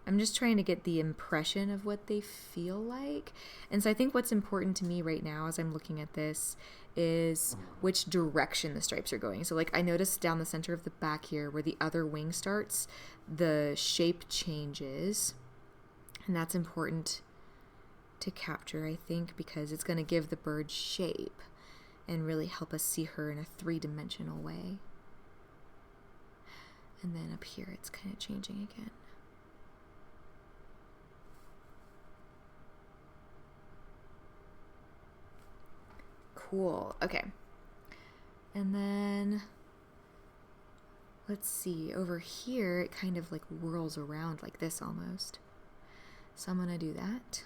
I'm just trying to get the impression of what they feel like. And so I think what's important to me right now as I'm looking at this is which direction the stripes are going. So like I noticed down the center of the back here where the other wing starts, the shape changes. And that's important to capture, I think, because it's going to give the bird shape and really help us see her in a three-dimensional way. And then up here, it's kind of changing again. Cool. Okay. And then let's see, over here, it kind of like whirls around like this almost. So I'm going to do that.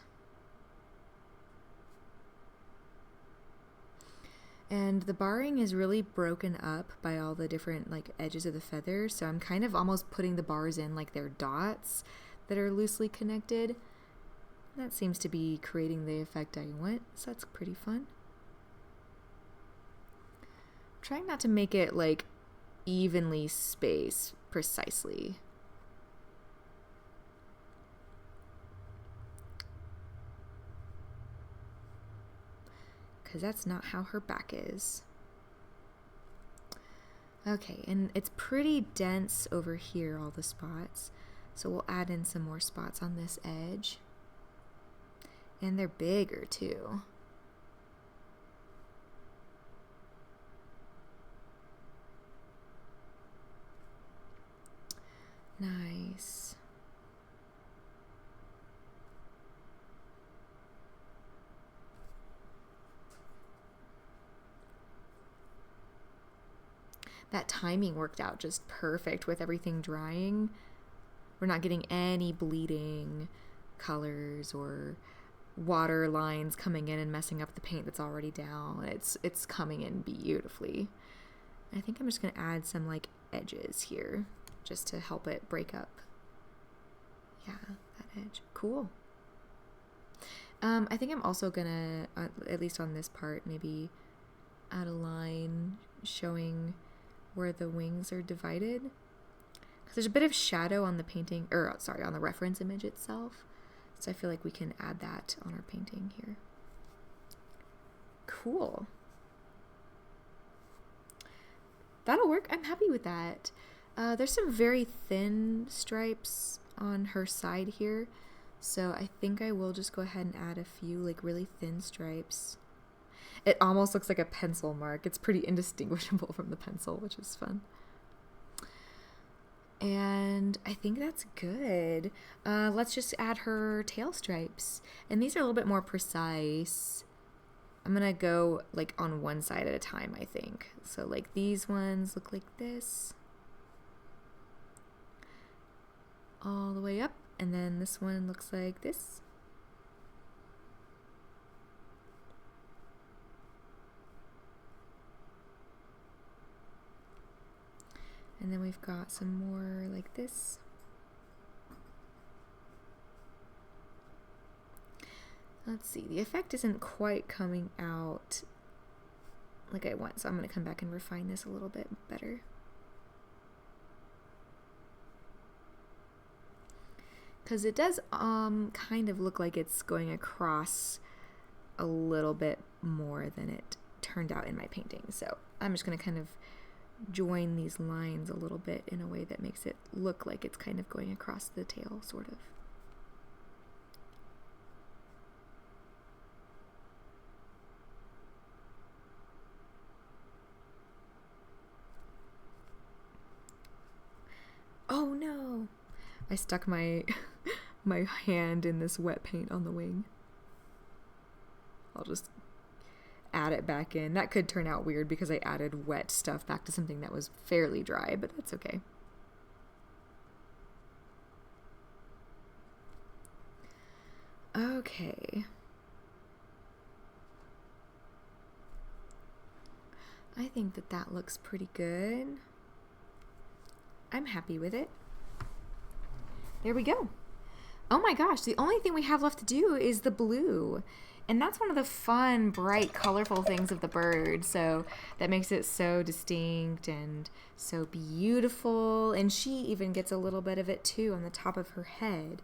And the barring is really broken up by all the different like edges of the feather. So I'm kind of almost putting the bars in like they're dots that are loosely connected. That seems to be creating the effect I want. So that's pretty fun. I'm trying not to make it like evenly spaced precisely. Because that's not how her back is. Okay, and it's pretty dense over here, all the spots. So we'll add in some more spots on this edge. And they're bigger too. Nice. That timing worked out just perfect with everything drying. We're not getting any bleeding colors or water lines coming in and messing up the paint that's already down. It's coming in beautifully. I think I'm just going to add some like edges here just to help it break up. Yeah, that edge. Cool. I think I'm also going to, at least on this part, maybe add a line showing where the wings are divided, because there's a bit of shadow on the painting, or sorry, on the reference image itself. So I feel like we can add that on our painting here. Cool. That'll work. I'm happy with that. There's some very thin stripes on her side here, so I think I will just go ahead and add a few like really thin stripes. It almost looks like a pencil mark. It's pretty indistinguishable from the pencil, which is fun. And I think that's good. Let's just add her tail stripes. And these are a little bit more precise. I'm going to go like on one side at a time, I think. So like these ones look like this. All the way up. And then this one looks like this. And then we've got some more like this. Let's see, the effect isn't quite coming out like I want, so I'm going to come back and refine this a little bit better. Because it does kind of look like it's going across a little bit more than it turned out in my painting. So I'm just going to kind of join these lines a little bit in a way that makes it look like it's kind of going across the tail, sort of. Oh no! I stuck my my hand in this wet paint on the wing. I'll just add it back in. That could turn out weird because I added wet stuff back to something that was fairly dry, but that's okay. Okay. I think that that looks pretty good. I'm happy with it. There we go. Oh my gosh, the only thing we have left to do is the blue. And that's one of the fun, bright, colorful things of the bird. So that makes it so distinct and so beautiful. And she even gets a little bit of it too on the top of her head.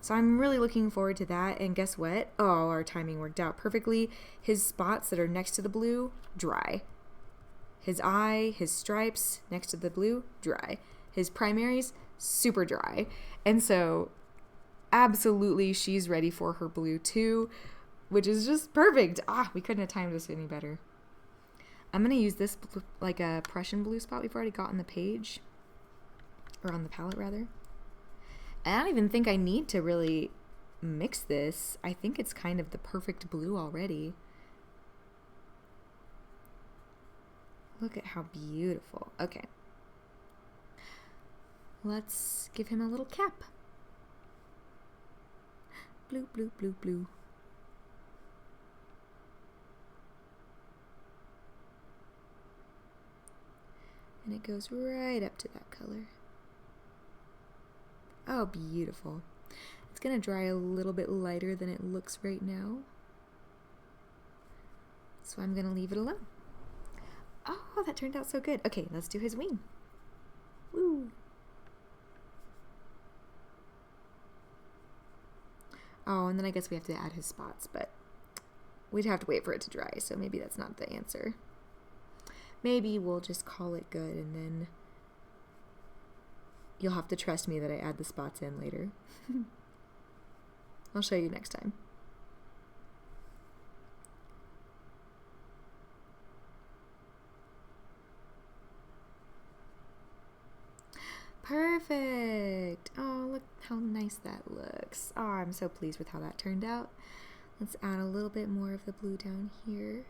So I'm really looking forward to that. And guess what? Oh, our timing worked out perfectly. His spots that are next to the blue, dry. His eye, his stripes next to the blue, dry. His primaries, super dry. And so absolutely she's ready for her blue too, which is just perfect. We couldn't have timed this any better. I'm going to use this like a Prussian blue spot we've already got on the page, or on the palette rather. And I don't even think I need to really mix this. I think it's kind of the perfect blue already. Look at how beautiful. Okay. Let's give him a little cap. Blue, blue, blue, blue. And it goes right up to that color. Oh, beautiful. It's going to dry a little bit lighter than it looks right now. So I'm going to leave it alone. Oh, that turned out so good. Okay, let's do his wing. Woo! Oh, and then I guess we have to add his spots, but we'd have to wait for it to dry, so maybe that's not the answer. Maybe we'll just call it good, and then you'll have to trust me that I add the spots in later. I'll show you next time. Perfect. Oh, look how nice that looks. Oh, I'm so pleased with how that turned out. Let's add a little bit more of the blue down here.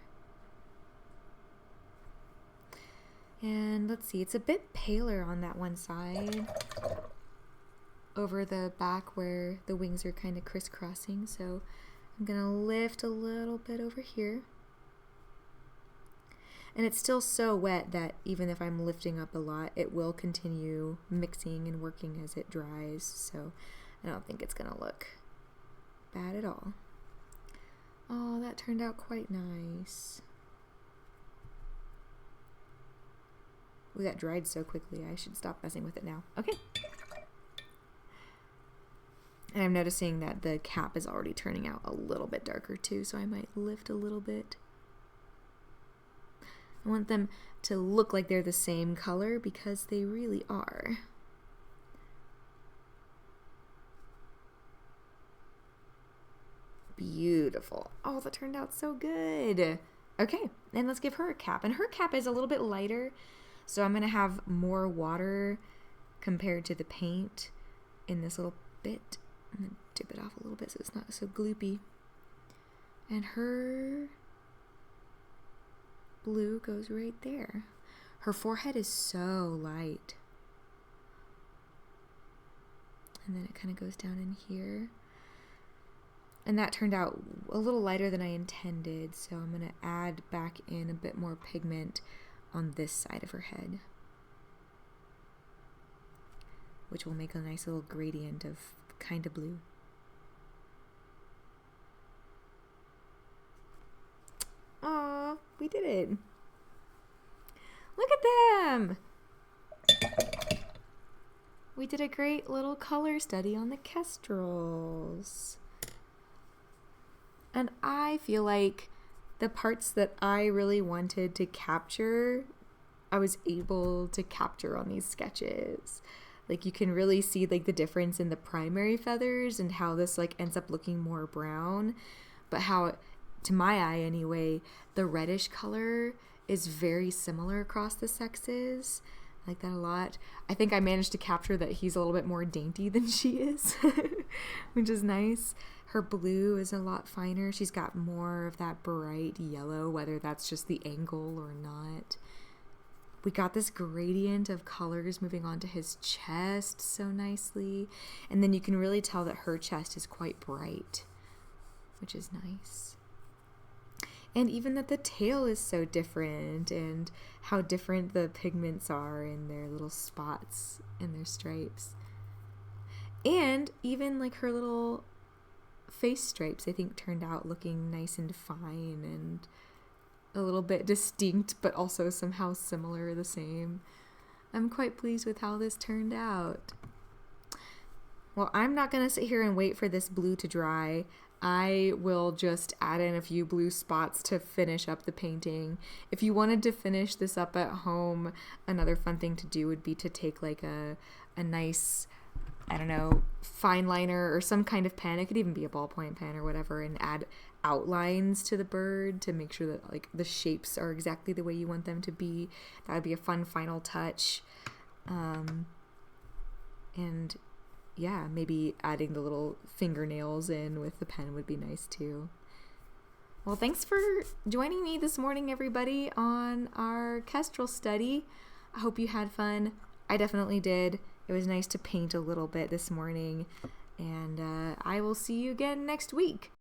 And let's see, it's a bit paler on that one side over the back where the wings are kind of crisscrossing. So I'm gonna lift a little bit over here. And it's still so wet that even if I'm lifting up a lot, it will continue mixing and working as it dries. So I don't think it's gonna look bad at all. Oh, that turned out quite nice. We got dried so quickly, I should stop messing with it now. Okay. And I'm noticing that the cap is already turning out a little bit darker too, so I might lift a little bit. I want them to look like they're the same color because they really are. Beautiful. Oh, that turned out so good. Okay, and let's give her a cap. And her cap is a little bit lighter, so I'm going to have more water compared to the paint in this little bit. I'm going to dip it off a little bit so it's not so gloopy. And her blue goes right there. Her forehead is so light. And then it kind of goes down in here. And that turned out a little lighter than I intended, so I'm going to add back in a bit more pigment on this side of her head, which will make a nice little gradient of kind of blue. Aw, we did it. Look at them. We did a great little color study on the kestrels. And I feel like the parts that I really wanted to capture, I was able to capture on these sketches. Like you can really see like the difference in the primary feathers and how this like ends up looking more brown, but how, to my eye anyway, the reddish color is very similar across the sexes. I like that a lot. I think I managed to capture that he's a little bit more dainty than she is, which is nice. Her blue is a lot finer. She's got more of that bright yellow, whether that's just the angle or not. We got this gradient of colors moving onto his chest so nicely. And then you can really tell that her chest is quite bright, which is nice. And even that the tail is so different and how different the pigments are in their little spots and their stripes. And even like her little face stripes I think turned out looking nice and fine and a little bit distinct, but also somehow similar, the same. I'm quite pleased with how this turned out. Well, I'm not going to sit here and wait for this blue to dry. I will just add in a few blue spots to finish up the painting. If you wanted to finish this up at home, another fun thing to do would be to take like a nice, I don't know, fine liner or some kind of pen. It could even be a ballpoint pen or whatever, and add outlines to the bird to make sure that like the shapes are exactly the way you want them to be. That would be a fun final touch. And yeah, maybe adding the little fingernails in with the pen would be nice too. Well, thanks for joining me this morning, everybody, on our Kestrel study. I hope you had fun. I definitely did. It was nice to paint a little bit this morning, and I will see you again next week.